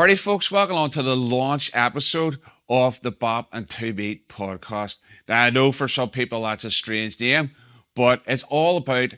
Alrighty, folks, welcome on to the launch episode of the Bop and Two Beat podcast. Now, I know for some people that's a strange name, but it's all about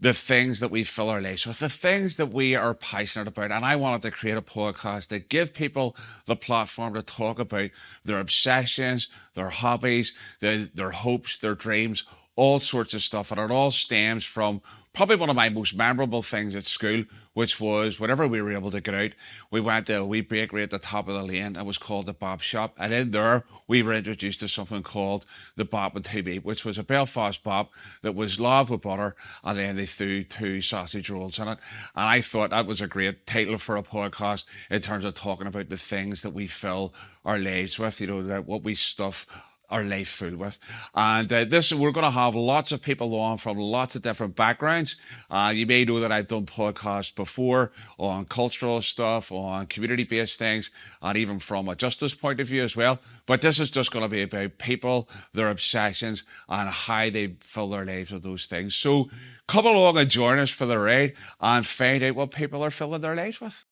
the things that we fill our lives with, the things that we are passionate about. And I wanted to create a podcast that give people the platform to talk about their obsessions, their hobbies, their hopes, their dreams, all sorts of stuff. And it all stems from probably one of my most memorable things at school, which was whenever we were able to get out, we went to a wee bakery at the top of the lane. It was called the Bop Shop. And in there, we were introduced to something called the Bop and Two Beat, which was a Belfast bop that was lard with butter, and then they threw two sausage rolls in it. And I thought that was a great title for a podcast in terms of talking about the things that we fill our lives with, that what we stuff our life full with. And we're going to have lots of people on from lots of different backgrounds. You may know that I've done podcasts before on cultural stuff, on community-based things, and even from a justice point of view as well. But this is just going to be about people, their obsessions, and how they fill their lives with those things. So come along and join us for the ride and find out what people are filling their lives with.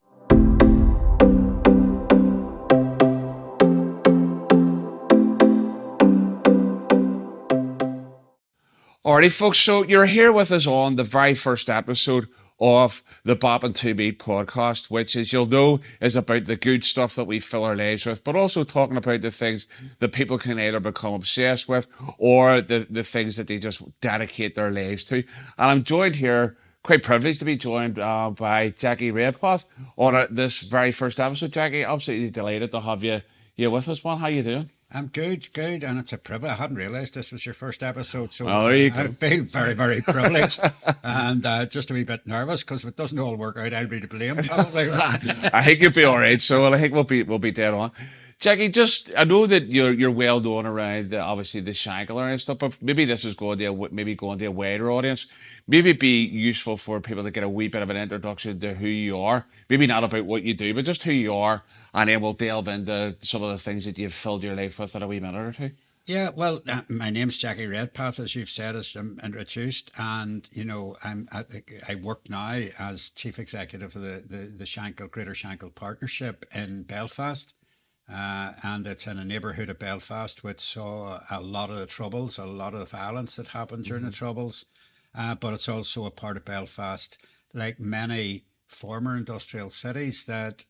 Alrighty, folks, so you're here with us on the very first episode of the Bop and Two Beat podcast, which, as you'll know, is about the good stuff that we fill our lives with, but also talking about the things that people can either become obsessed with or the things that they just dedicate their lives to. And I'm joined here, quite privileged to be joined by Jackie Redpath on this very first episode. Jackie, absolutely delighted to have you with us, man. How you doing? I'm good, and it's a privilege. I hadn't realised this was your first episode, so there you go. I feel very, very privileged and just a wee bit nervous because if it doesn't all work out, I'll be to blame probably. I think you'll be all right, so I think we'll be dead on. Jackie, I know that you're well known around obviously the Shankill area and stuff, but maybe this is going to a wider audience. Maybe it'd be useful for people to get a wee bit of an introduction to who you are. Maybe not about what you do, but just who you are, and then we'll delve into some of the things that you've filled your life with in a wee minute or two. Yeah, well, my name's Jackie Redpath, as you've said, as I'm introduced, and I work now as chief executive of the Greater Shankill Partnership in Belfast. And it's in a neighbourhood of Belfast which saw a lot of the troubles, a lot of the violence that happened during the troubles. But it's also a part of Belfast, like many former industrial cities, that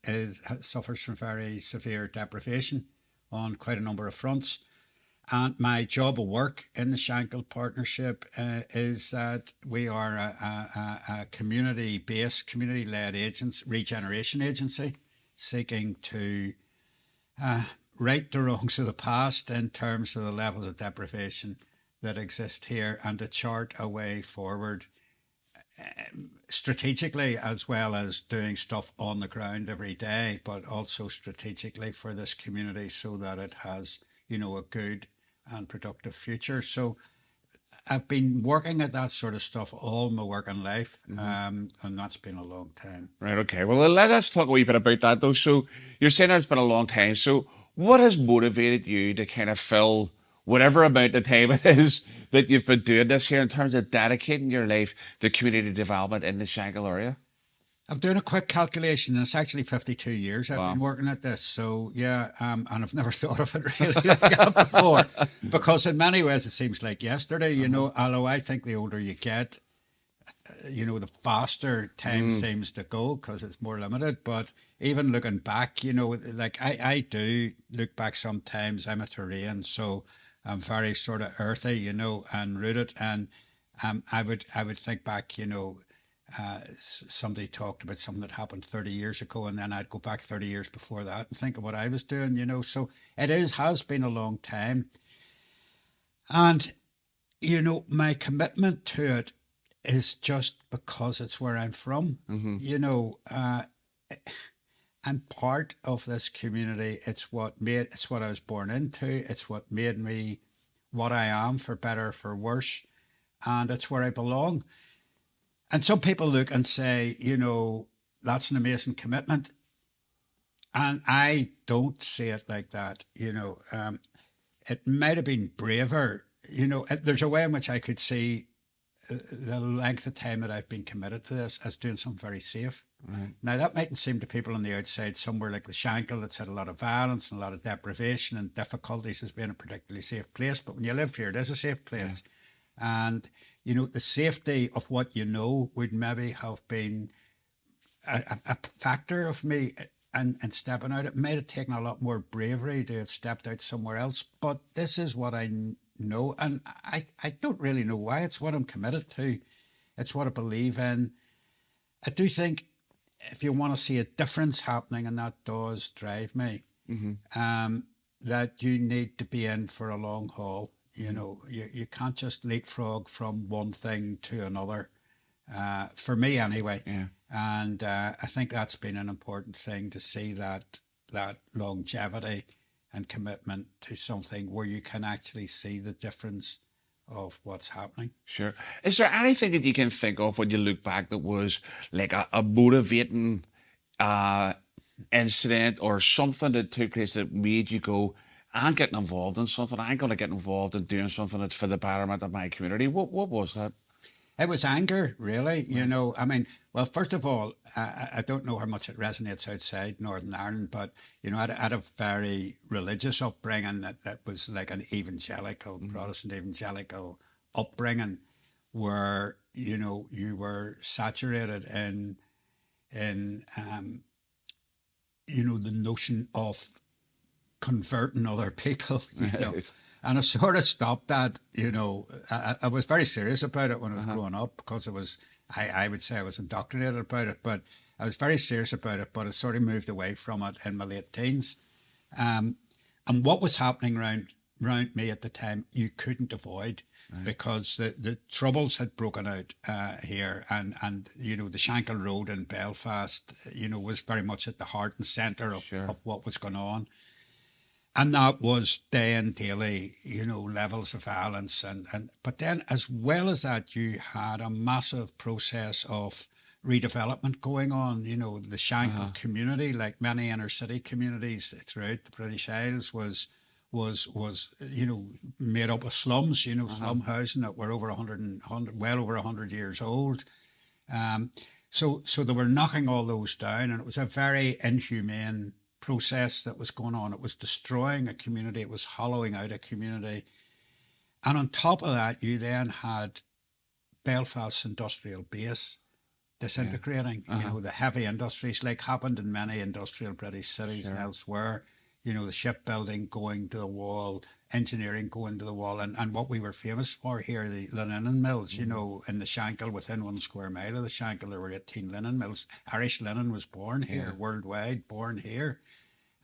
suffers from very severe deprivation on quite a number of fronts. And my job of work in the Shankill Partnership is that we are a community-based, community-led regeneration agency seeking to right the wrongs of the past in terms of the levels of deprivation that exist here and to chart a way forward strategically, as well as doing stuff on the ground every day, but also strategically for this community so that it has, a good and productive future. So I've been working at that sort of stuff all my working life, and that's been a long time. Right, okay. Well, let's talk a wee bit about that, though. So you're saying that it's been a long time. So what has motivated you to kind of fill whatever amount of time it is that you've been doing this here in terms of dedicating your life to community development in the Shankill area? I'm doing a quick calculation, and it's actually 52 years I've been working at this. So, yeah, and I've never thought of it really like that before, because in many ways it seems like yesterday, although I think the older you get, the faster time seems to go because it's more limited. But even looking back, like I do look back sometimes. I'm a Terrain, so I'm very sort of earthy, and rooted. And I would think back, somebody talked about something that happened 30 years ago, and then I'd go back 30 years before that and think of what I was doing, so it has been a long time. And, my commitment to it is just because it's where I'm from. I'm part of this community. It's what I was born into. It's what made me what I am, for better or for worse. And it's where I belong. And some people look and say, that's an amazing commitment. And I don't see it like that. It might have been braver. There's a way in which I could see the length of time that I've been committed to this as doing something very safe. Right. Now, that mightn't seem to people on the outside, somewhere like the Shankill that's had a lot of violence and a lot of deprivation and difficulties, as being a particularly safe place. But when you live here, it is a safe place. Yeah. And, you know, the safety of what you know would maybe have been a factor of me and stepping out. It might have taken a lot more bravery to have stepped out somewhere else. But this is what I know. And I don't really know why. It's what I'm committed to. It's what I believe in. I do think if you want to see a difference happening, and that does drive me, that you need to be in for a long haul. You know, you can't just leapfrog from one thing to another, for me anyway. Yeah. And I think that's been an important thing, to see that longevity and commitment to something where you can actually see the difference of what's happening. Sure. Is there anything that you can think of when you look back that was like a motivating incident or something that took place that made you go, I'm getting involved in something, I'm going to get involved in doing something that's for the betterment of my community? What was that? It was anger, really. You know, I mean, well, first of all, I don't know how much it resonates outside Northern Ireland, but, you know, I had a very religious upbringing that was like an evangelical, Protestant evangelical upbringing, where, you know, you were saturated in you know, the notion of converting other people, you know. And I sort of stopped that, you know. I was very serious about it when I was growing up, because it was, I would say I was indoctrinated about it, but I was very serious about it, but I sort of moved away from it in my late teens. And what was happening around me at the time, you couldn't avoid, because the troubles had broken out here, and you know, the Shankill Road in Belfast, you know, was very much at the heart and centre of what was going on. And that was day and daily, you know, levels of violence. But then, as well as that, you had a massive process of redevelopment going on. You know, the Shankill community, like many inner city communities throughout the British Isles, was you know, made up of slums. You know, slum housing that were over well over 100 years old. So they were knocking all those down, and it was a very inhumane process that was going on. It was destroying a community. It was hollowing out a community. And on top of that, you then had Belfast's industrial base disintegrating. You know, the heavy industries, like happened in many industrial British cities and elsewhere. You know, the shipbuilding going to the wall, engineering going to the wall, and what we were famous for here, the linen mills. You know, in the Shankill, within 1 square mile of the Shankill, there were 18 linen mills. Irish linen was born here, worldwide, born here.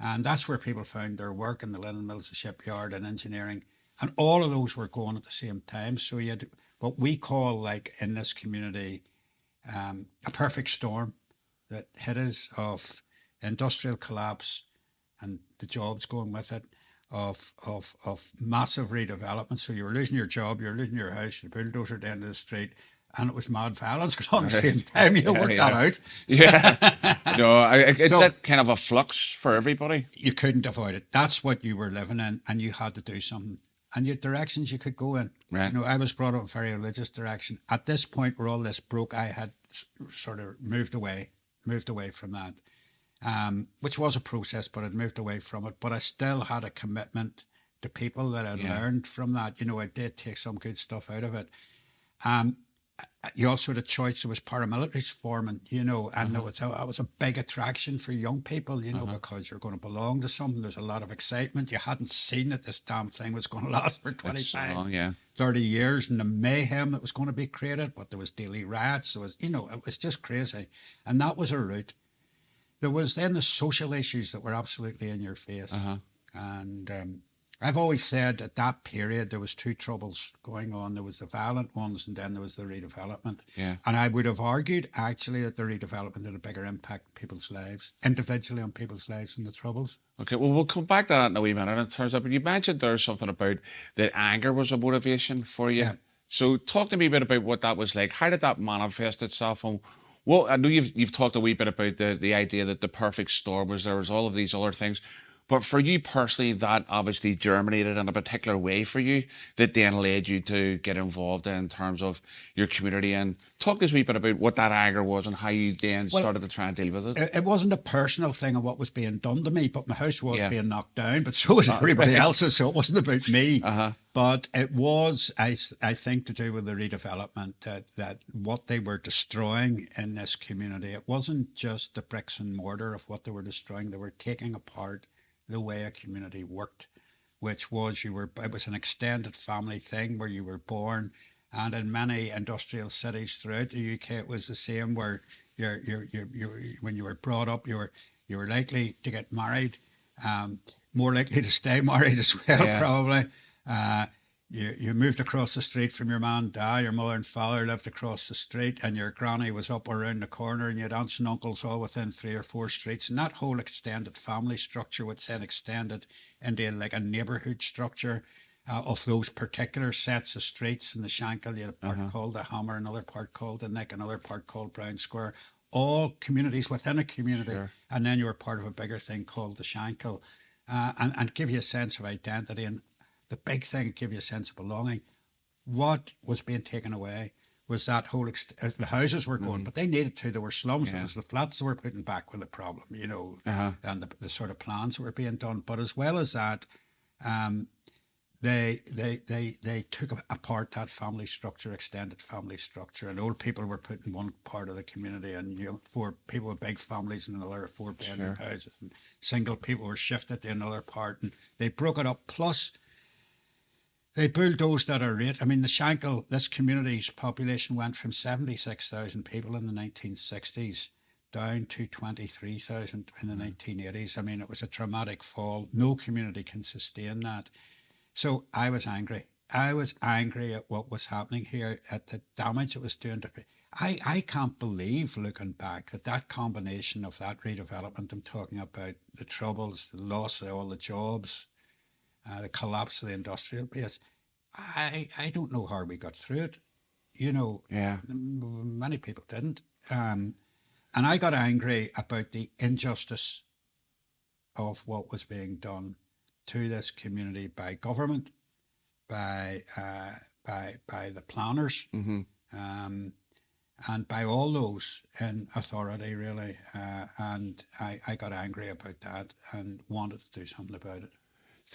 And that's where people found their work, in the linen mills, the shipyard, and engineering. And all of those were going at the same time. So you had what we call, like in this community, a perfect storm that hit us, of industrial collapse and the jobs going with it, of massive redevelopment. So you were losing your job, you were losing your house, the bulldozer at the end of the street, and it was mad violence going on at the same time. You know, work that out. Yeah. No, it's that kind of a flux for everybody. You couldn't avoid it. That's what you were living in, and you had to do something. And you had directions you could go in. Right. You know, I was brought up in a very religious direction. At this point where all this broke, I had sort of moved away from that, which was a process, but I'd moved away from it. But I still had a commitment to people that I'd learned from that. You know, I did take some good stuff out of it. You also had a choice. There was paramilitaries forming, you know, and it was a big attraction for young people, you know, because you're going to belong to something. There's a lot of excitement. You hadn't seen that this damn thing was going to last for 25, 30 years, and the mayhem that was going to be created. But there was daily riots. There was, you know, it was just crazy. And that was a route. There was then the social issues that were absolutely in your face. And I've always said at that period there was two troubles going on. There was the violent ones, and then there was the redevelopment. Yeah. And I would have argued actually that the redevelopment had a bigger impact on people's lives, individually on people's lives, than the troubles. Okay, well, we'll come back to that in a wee minute in terms of, but you mentioned there's something about that anger was a motivation for you. Yeah. So talk to me a bit about what that was like. How did that manifest itself? And well, I know you've talked a wee bit about the idea that the perfect storm was there was all of these other things. But for you personally, that obviously germinated in a particular way for you that then led you to get involved in terms of your community. And talk to us a wee bit about what that anger was and how you then Well, started to try and deal with it. it wasn't a personal thing of what was being done to me, but my house was Yeah. being knocked down, but so was everybody else's, so it wasn't about me. Uh-huh. But it was, I think, to do with the redevelopment, that what they were destroying in this community, it wasn't just the bricks and mortar of what they were destroying. They were taking apart the way a community worked, which was it was an extended family thing where you were born. And in many industrial cities throughout the UK, it was the same, where when you were brought up, you were likely to get married, more likely to stay married as well, Yeah. probably. You moved across the street from your mum and dad, your mother and father lived across the street, and your granny was up around the corner, and you had aunts and uncles all within 3 or 4 streets. And that whole extended family structure, which then extended into like a neighbourhood structure of those particular sets of streets. In the Shankill, you had a part called the Hammer, another part called the Nick, another part called Brown Square, all communities within a community. Sure. And then you were part of a bigger thing called the Shankill, and give you a sense of identity. And the big thing, give you a sense of belonging. What was being taken away was that whole, the houses were going, but they needed to. There were slums. Yeah. It was the flats that were putting back with the problem, and the sort of plans that were being done. But as well as that, they took apart that family structure, extended family structure, and old people were put in one part of the community, and 4 people with big families in another, 4 bedroom houses, and single people were shifted to another part, and they broke it up. Plus, they bulldozed at a rate. I mean, the Shankill, this community's population went from 76,000 people in the 1960s down to 23,000 in the 1980s. I mean, it was a dramatic fall. No community can sustain that. So I was angry. I was angry at what was happening here, at the damage it was doing to people. I can't believe, looking back, that combination of that redevelopment, I'm talking about the troubles, the loss of all the jobs, the collapse of the industrial base. I don't know how we got through it. Yeah. Many people didn't. And I got angry about the injustice of what was being done to this community by government, by the planners, and by all those in authority, really. And I got angry about that and wanted to do something about it.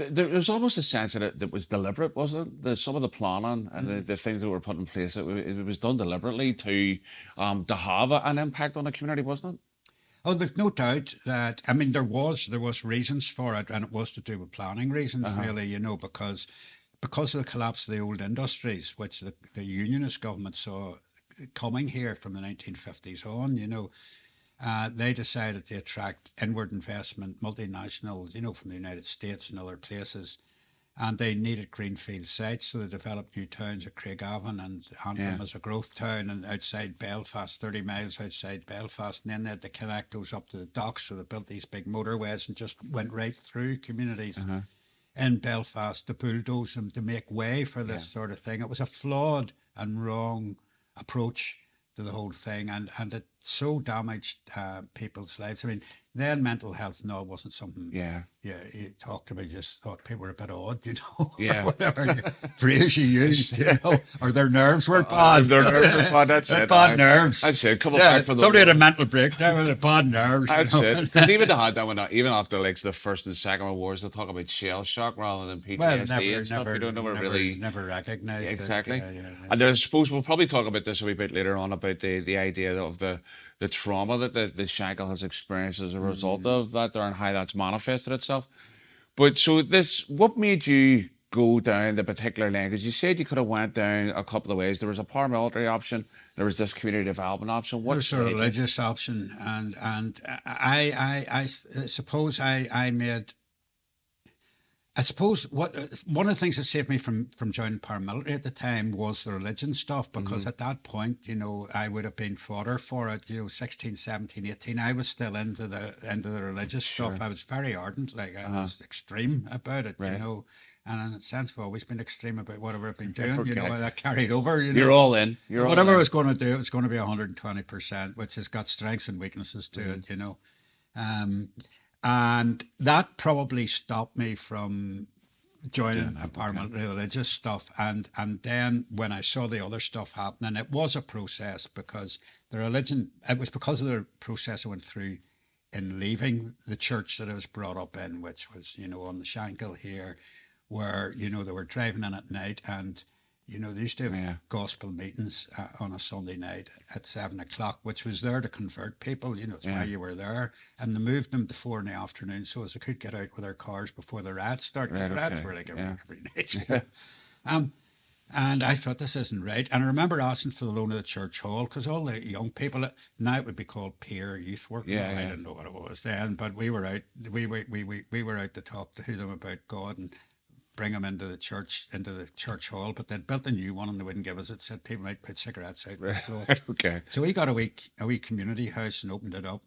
There was almost a sense that it was deliberate, wasn't it? Some of the planning and the things that were put in place, it was done deliberately to have an impact on the community, wasn't it? Oh, there's no doubt that, I mean, there was reasons for it, and it was to do with planning reasons, really, because of the collapse of the old industries, which the unionist government saw coming here from the 1950s on, they decided to attract inward investment, multinationals, from the United States and other places. And they needed greenfield sites, so they developed new towns at Craigavon and Antrim as a growth town, and outside Belfast, 30 miles outside Belfast. And then they had to connect those up to the docks, so they built these big motorways and just went right through communities in Belfast to bulldoze them, to make way for this sort of thing. It was a flawed and wrong approach to the whole thing, and it so damaged people's lives. I mean, then mental health and all wasn't something you talked about. You just thought people were a bit odd, Yeah. whatever phrase you used, or their nerves were bad. Their nerves were bad, that's it. Bad nerves. That's it. Come back for somebody had a mental breakdown with bad nerves. That's it. Because even they had that one, even after like the First and Second World Wars, they talk about shell shock rather than PTSD and stuff. Never recognised exactly. it. And I suppose we'll probably talk about this a wee bit later on, about the idea of the trauma that the Shankill has experienced as a result of that there, and how that's manifested itself. But so what made you go down the particular lane? Because you said you could have went down a couple of ways. There was a paramilitary option. There was this community development option. There was a religious option, and I suppose I made. I suppose one of the things that saved me from joining paramilitary at the time was the religion stuff, because at that point, I would have been fodder for it, 16, 17, 18. I was still into the religious stuff. I was very ardent, like I was extreme about it, and in a sense I've always been extreme about whatever I've been doing, that carried over, You're all in. Whatever I was going to do, it was going to be 120%, which has got strengths and weaknesses to it, And that probably stopped me from joining a paramilitary religious stuff. And then when I saw the other stuff happening, it was a process, because the religion, it was because of the process I went through in leaving the church that I was brought up in, which was, on the Shankill here, where, they were driving in at night, and, they used to have gospel meetings on a Sunday night at 7 o'clock, which was there to convert people, it's why you were there. And they moved them to 4 PM so as they could get out with their cars before the rats started. Right, The rats okay. were like every night. And I thought, this isn't right. And I remember asking for the loan of the church hall, because all the young people, now it would be called peer youth work. I didn't know what it was then, but we were out. We were out to talk to them about God and bring them into the church hall. But they'd built a new one and they wouldn't give us it. Said people might put cigarettes out. Right. Okay. So we got a wee community house and opened it up.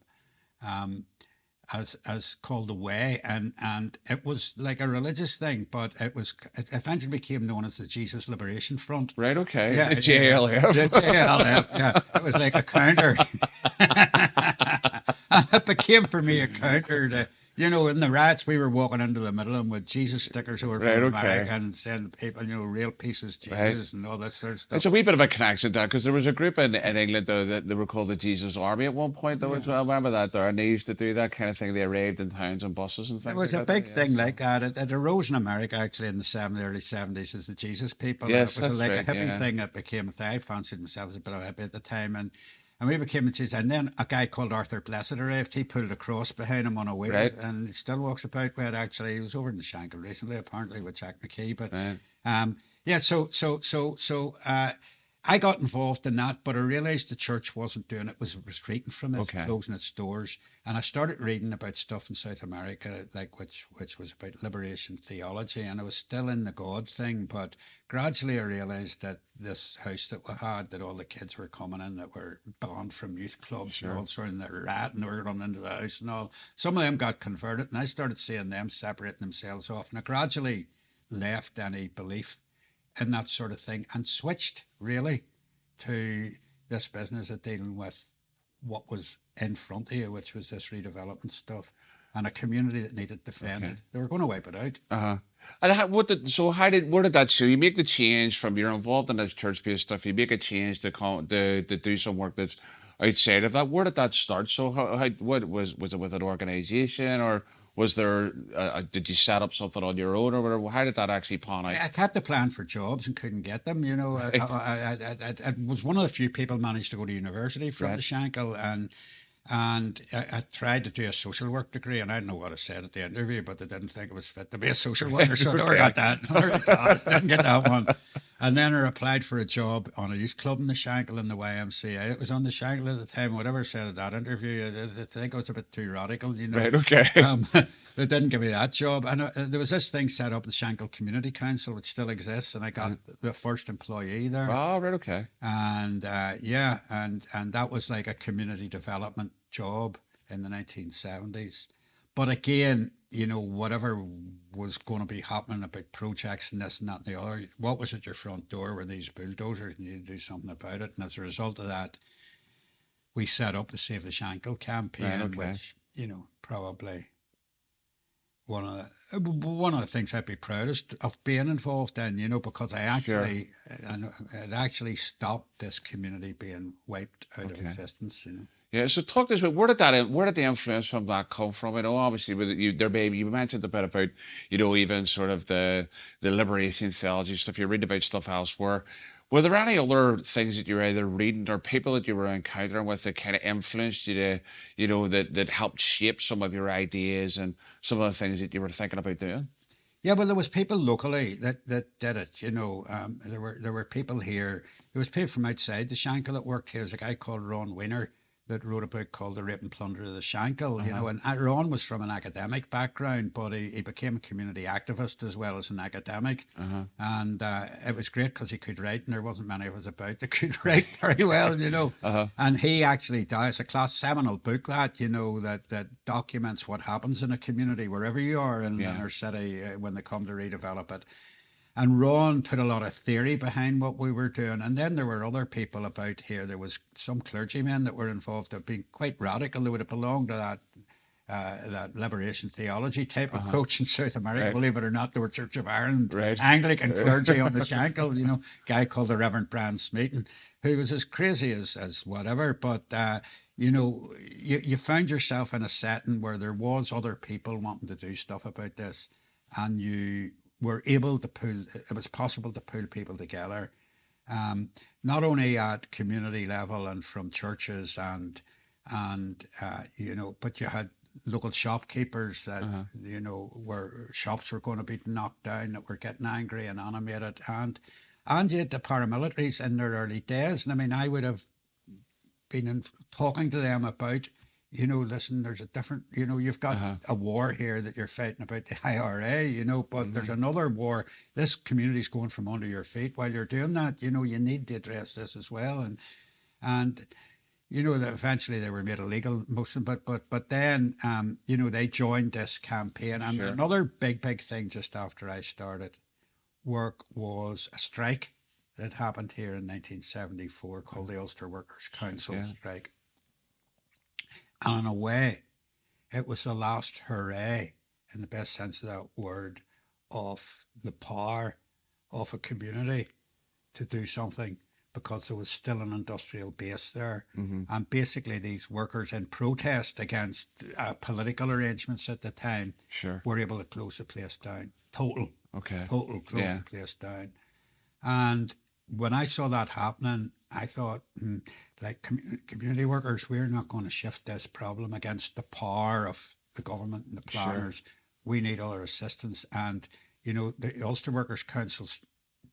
As called the Way, and it was like a religious thing, but it eventually became known as the Jesus Liberation Front. Right, okay. Yeah, The JLF. The JLF, yeah. It was like a counter. And it became for me a counter to, in the rats, we were walking into the middle of them with Jesus stickers over from America and saying to people, real pieces, Jesus, and all that sort of stuff. It's a wee bit of a connection to that, because there was a group in England, though, that they were called the Jesus Army at one point, though, as well. I remember that there, and they used to do that kind of thing. They arrived in towns on buses and things. It was like a big that, thing like that. It arose in America, actually, in the early 70s as the Jesus people. Yes, it was like right, a hippie thing that became a thing. I fancied myself as a bit of a hippie at the time, and we became Jesus. And then a guy called Arthur Blessed arrived. He pulled a cross behind him on a wheel, and he still walks about with it. Actually, he was over in the Shankill recently, apparently with Jack McKee. But So I got involved in that, but I realised the church wasn't doing it. Was retreating from it, closing its doors, and I started reading about stuff in South America, like which was about liberation theology, and I was still in the God thing. But gradually, I realised that this house that we had, that all the kids were coming in that were banned from youth clubs, and all sort of the rat, and they were running into the house and all. Some of them got converted, and I started seeing them separating themselves off, and I gradually left any belief in that sort of thing and switched really to this business of dealing with what was in front of you, which was this redevelopment stuff and a community that needed defended. They were going to wipe it out. And where did that show? You make the change from you're involved in this church-based stuff. You make a change to do some work that's outside of that. Where did that start? So what was it with an organisation, or was there? Did you set up something on your own, or whatever? How did that actually pan out? I kept a plan for jobs and couldn't get them. I was one of the few people managed to go to university from the Shankill, and I tried to do a social work degree, and I don't know what I said at the interview, but they didn't think it was fit to be a social worker, so I never got that. Didn't get that one. And then I applied for a job on a youth club in the Shankill in the YMCA. It was on the Shankill at the time. Whatever I said at that interview, they think I was a bit too radical, Right, okay. They didn't give me that job. And there was this thing set up, the Shankill Community Council, which still exists, and I got the first employee there. Oh, right, okay. And and that was like a community development job in the 1970s. But again, whatever was going to be happening about projects and this and that and the other, what was at your front door were these bulldozers, and you need to do something about it. And as a result of that, we set up the Save the Shankill campaign, which, probably one of the things I'd be proudest of being involved in, because I actually it actually stopped this community being wiped out of existence. Yeah, so talk to us about where did the influence from that come from? Obviously, with you mentioned a bit about, even sort of the liberation theology stuff. You read about stuff elsewhere. Were there any other things that you were either reading or people that you were encountering with that kind of influenced you to, that helped shape some of your ideas and some of the things that you were thinking about doing? Yeah, well, there was people locally that did it. There were people here. There was people from outside the Shankill that worked here. There's a guy called Ron Weiner that wrote a book called The Rape and Plunder of the Shankill, and Ron was from an academic background, but he became a community activist as well as an academic. And it was great because he could write, and there wasn't many of us about that could write very well, And he actually does a seminal book that documents what happens in a community, wherever you are in our city, when they come to redevelop it. And Ron put a lot of theory behind what we were doing. And then there were other people about here. There was some clergymen that were involved that had been quite radical. They would have belonged to that that liberation theology type approach in South America. Right. Believe it or not, there were Church of Ireland, Right. Anglican clergy on the Shankill, guy called the Reverend Brian Smeaton, who was as crazy as whatever. But, you found yourself in a setting where there was other people wanting to do stuff about this, and you were able to it was possible to pull people together, not only at community level and from churches but you had local shopkeepers that where shops were going to be knocked down, that were getting angry and animated, and you had the paramilitaries in their early days. And I mean, I would have been talking to them about, listen, there's a different, you've got a war here that you're fighting about the IRA, but there's another war. This community's going from under your feet. While you're doing that, you need to address this as well. And that eventually they were made illegal, most of them, but then, they joined this campaign. And another big thing just after I started work was a strike that happened here in 1974 called the Ulster Workers' Council strike. And in a way, it was the last hooray, in the best sense of that word, of the power of a community to do something, because there was still an industrial base there. And basically these workers, in protest against political arrangements at the time, were able to close the place down. Total close the place down. And when I saw that happening, I thought, community workers, we're not going to shift this problem against the power of the government and the planners. We need other assistance. And, the Ulster Workers' Council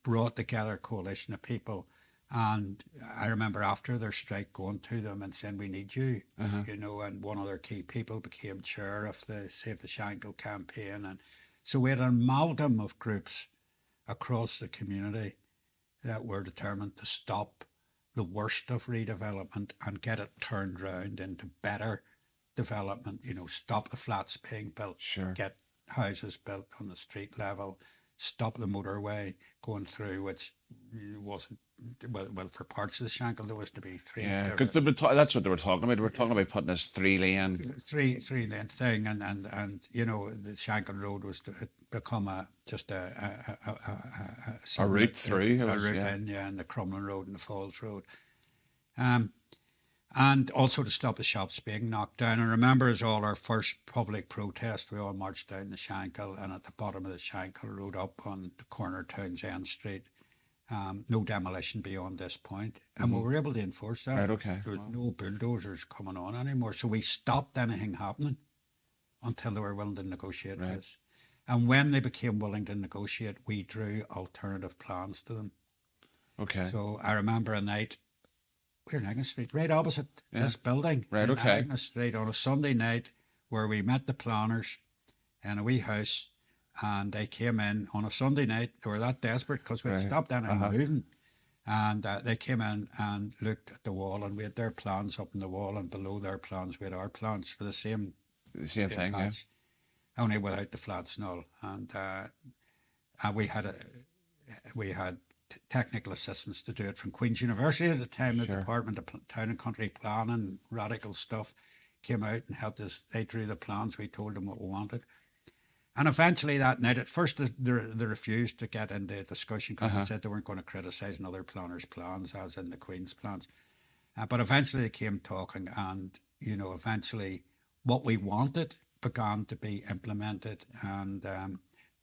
brought together a coalition of people. And I remember after their strike going to them and saying, we need you, and one of their key people became chair of the Save the Shankill campaign. And so we had an amalgam of groups across the community that were determined to stop the worst of redevelopment and get it turned around into better development, stop the flats being built, get houses built on the street level, stop the motorway going through, which wasn't, well, for parts of the Shankill, there was to be three. Yeah, because that's what they were talking about. They were talking about putting this three-lane thing, and the Shankill Road was to become a route through, and the Crumlin Road and the Falls Road, and also to stop the shops being knocked down. And remember, as all our first public protest, we all marched down the Shankill, and at the bottom of the Shankill Road, up on the corner of Townsend Street. No demolition beyond this point. And we were able to enforce that. Right, okay. There was no bulldozers coming on anymore. So we stopped anything happening until they were willing to negotiate with us. And when they became willing to negotiate, we drew alternative plans to them. Okay. So I remember a night, we were in Agnes Street, right opposite this building. Right, in okay. Agnes Street on a Sunday night, where we met the planners in a wee house. And they came in on a Sunday night. They were that desperate because we'd stopped anything moving. And they came in and looked at the wall, and we had their plans up on the wall, and below their plans we had our plans for the same thing, patch, only without the flats and all. And we had technical assistance to do it from Queen's University at the time. The Department of Town and Country Planning, radical stuff, came out and helped us. They drew the plans. We told them what we wanted. And eventually that night, at first they refused to get into a discussion because they said they weren't going to criticise another planner's plans, as in the Queen's plans. But eventually they came talking, and, eventually what we wanted began to be implemented. And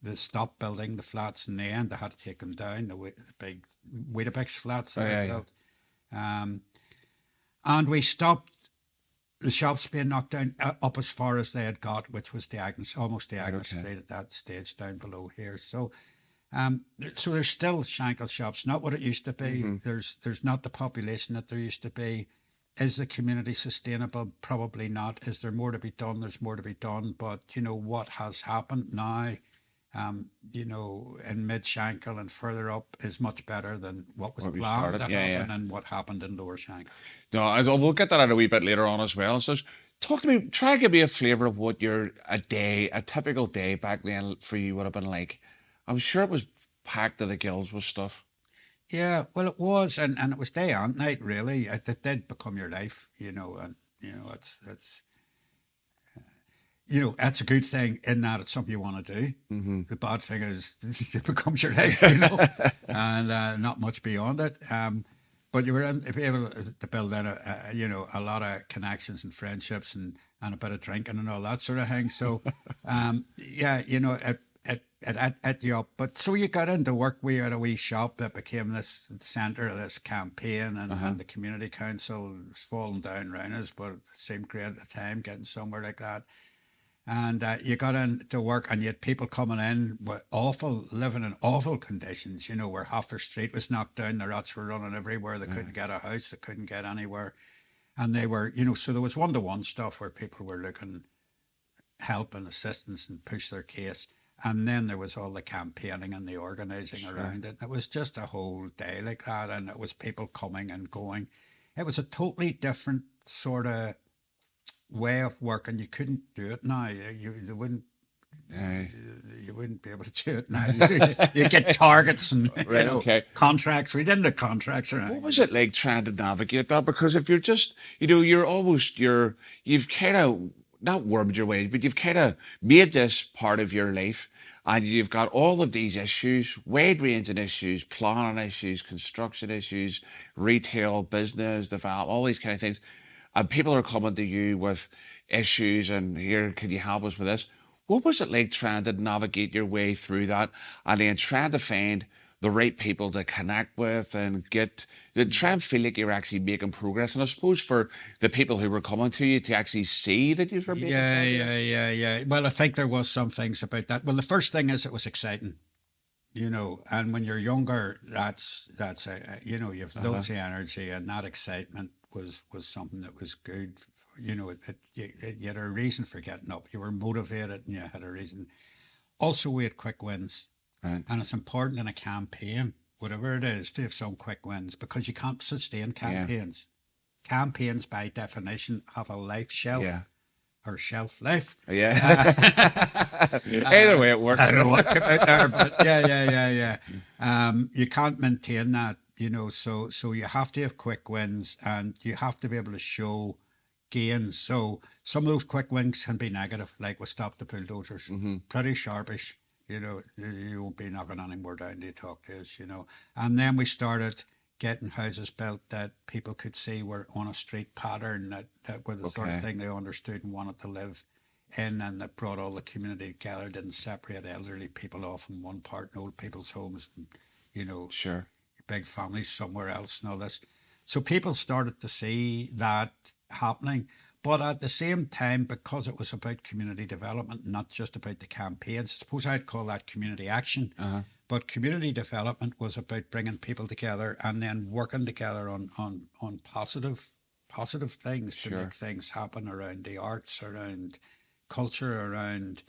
they stopped building the flats in the end. They had to take them down, the big Weetabix flats that were built. And we stopped the shops being knocked down up as far as they had got, which was almost Agnes Street at that stage down below here. So, so there's still Shankill shops, not what it used to be. There's not the population that there used to be. Is the community sustainable? Probably not. Is there more to be done? There's more to be done. But what has happened now, in mid Shankill and further up is much better than what was planned to happen and what happened in Lower Shankill. No, we'll get that out a wee bit later on as well. So talk to me, try and give me a flavour of what a typical day back then for you would have been like. I'm sure it was packed to the gills with stuff. Yeah, well, it was, and it was day and night, really. It did become your life, and, it's you know, that's a good thing in that it's something you want to do. Mm-hmm. The bad thing is it becomes your life, you know, and not much beyond it. But you were able to build in you know, a lot of connections and friendships and a bit of drinking and all that sort of thing. So, yeah, you know, it you up. But so you got into work. We had a wee shop that became this centre of this campaign, and the community council was falling down around us, but it seemed great at the time getting somewhere like that. And you got into work, and you had people coming in with living in awful conditions, you know, where half their street was knocked down, the rats were running everywhere, they couldn't get a house, they couldn't get anywhere. And they were, you know, so there was one-to-one stuff where people were looking help and assistance and push their case. And then there was all the campaigning and the organising around it. It was just a whole day like that, and it was people coming and going. It was a totally different sort of way of working. You couldn't do it now. You wouldn't. You wouldn't be able to do it now. You get targets and Right, you know, okay. contracts. We didn't have contracts or What anything. was it like trying to navigate that? Because if you're just, you know, you've kind of not wormed your way, but you've kind of made this part of your life, and you've got all of these issues, wide ranging issues, planning issues, construction issues, retail, business, development, all these kind of things. And people are coming to you with issues, and here, can you help us with this? What was it like trying to navigate your way through that, and then trying to find the right people to connect with and try and feel like you're actually making progress? And I suppose for the people who were coming to you to actually see that you were making progress. Yeah. Well, I think there was some things about that. Well, the first thing is it was exciting, you know, and when you're younger, that's you know, you have loads of energy, and that excitement was something that was good. You know, you had a reason for getting up. You were motivated, and you had a reason. Also, we had quick wins, Right. and it's important in a campaign, whatever it is, to have some quick wins, because you can't sustain campaigns. Campaigns, by definition, have a life shelf. Yeah. Or shelf life. Yeah. Either way, it works. I don't know what came out there, but yeah. You can't maintain that, you know, so you have to have quick wins, and you have to be able to show gains. So some of those quick wins can be negative, like we stopped the bulldozers, pretty sharpish, you know, you won't be knocking any more down to talk to us, you know. And then we started getting houses built that people could see were on a street pattern, that were the sort of thing they understood and wanted to live in, and that brought all the community together, didn't separate elderly people off in one part and old people's homes, and, you know, Sure. big families somewhere else and all this. So people started to see that happening. But at the same time, because it was about community development, not just about the campaigns, I suppose I'd call that community action. But community development was about bringing people together and then working together on positive things to make things happen around the arts, around culture, around,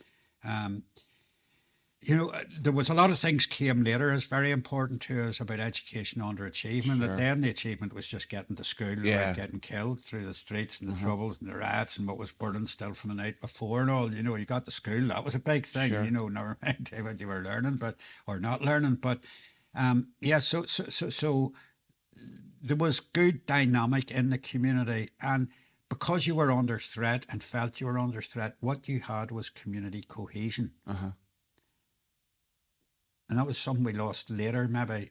you know, there was a lot of things came later as very important to us about education under achievement. But then the achievement was just getting to school without getting killed through the streets and the troubles and the riots and what was burning still from the night before and all. You know, you got to school, that was a big thing, you know, never mind what you were learning, or not learning. But so there was good dynamic in the community, and because you were under threat and felt you were under threat, what you had was community cohesion. And that was something we lost later, maybe.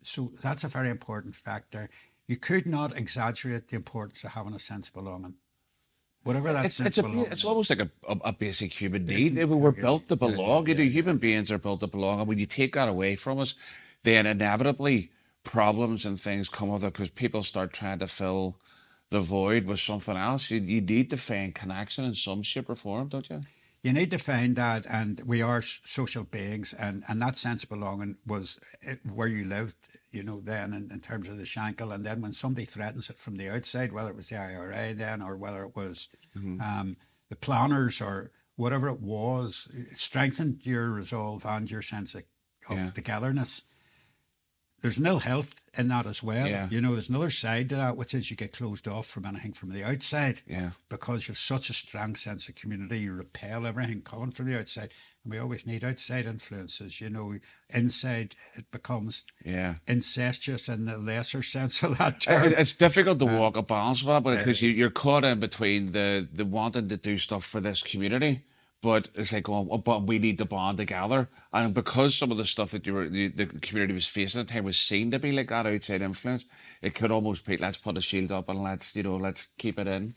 So that's a very important factor. You could not exaggerate the importance of having a sense of belonging. Whatever that sense of belonging it's is. almost like a basic human need. We're built to belong. You know, human beings are built to belong. And when you take that away from us, then inevitably problems and things come with it, because people start trying to fill the void with something else. You need to find connection in some shape or form, don't you? You need to find that, and we are social beings, and that sense of belonging was where you lived, you know, then in terms of the Shankill. And then when somebody threatens it from the outside, whether it was the IRA then, or whether it was the planners or whatever it was, it strengthened your resolve and your sense of togetherness. there's an ill health in that as well. Yeah. You know, there's another side to that, which is you get closed off from anything from the outside. Yeah. Because you have such a strong sense of community, you repel everything coming from the outside. And we always need outside influences. You know, inside it becomes incestuous in the lesser sense of that term. It's difficult to walk a balance with that, because you're caught in between the wanting to do stuff for this community, but it's like, oh, but we need to bond together. And because some of the stuff that the community was facing at the time was seen to be like that outside influence, it could almost be, let's put a shield up and let's keep it in.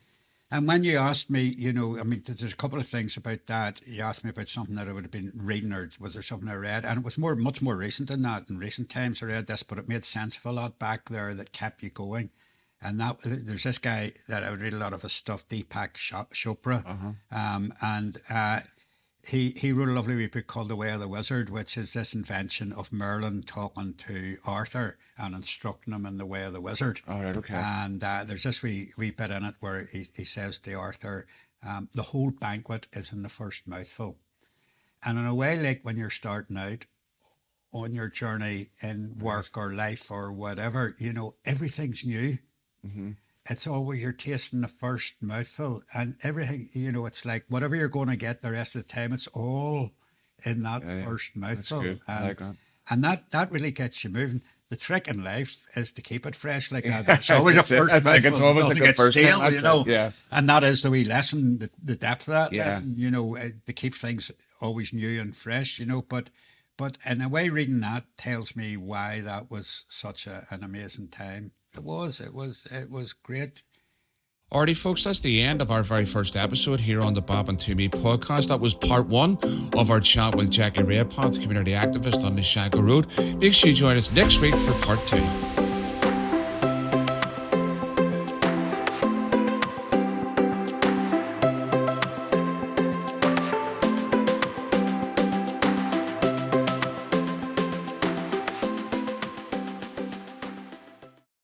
And when you asked me, you know, I mean, there's a couple of things about that. You asked me about something that I would have been reading, or was there something I read? And it was much more recent than that. In recent times I read this, but it made sense of a lot back there that kept you going. And that there's this guy that I would read a lot of his stuff, Deepak Chopra. And he wrote a lovely wee book called The Way of the Wizard, which is this invention of Merlin talking to Arthur and instructing him in the way of the wizard. All right, okay. And there's this wee bit in it where he says to Arthur, the whole banquet is in the first mouthful. And in a way, like when you're starting out on your journey in work or life or whatever, you know, everything's new. Mm-hmm. It's always you're tasting the first mouthful, and everything, you know, it's like whatever you're going to get the rest of the time, it's all in that first mouthful. That's good. I like that. And that really gets you moving. The trick in life is to keep it fresh like that. It's always a first mouthful. Like, it's always like a first stale, you know. Yeah. And that is the wee lesson, the depth of that Yeah. lesson, you know, to keep things always new and fresh, you know. But in a way, reading that tells me why that was such an amazing time. It was great. Alrighty, folks, that's the end of our very first episode here on the Bob and Toomey podcast. That was part one of our chat with Jackie Redpath, community activist on the Shankill Road. Make sure you join us next week for part two.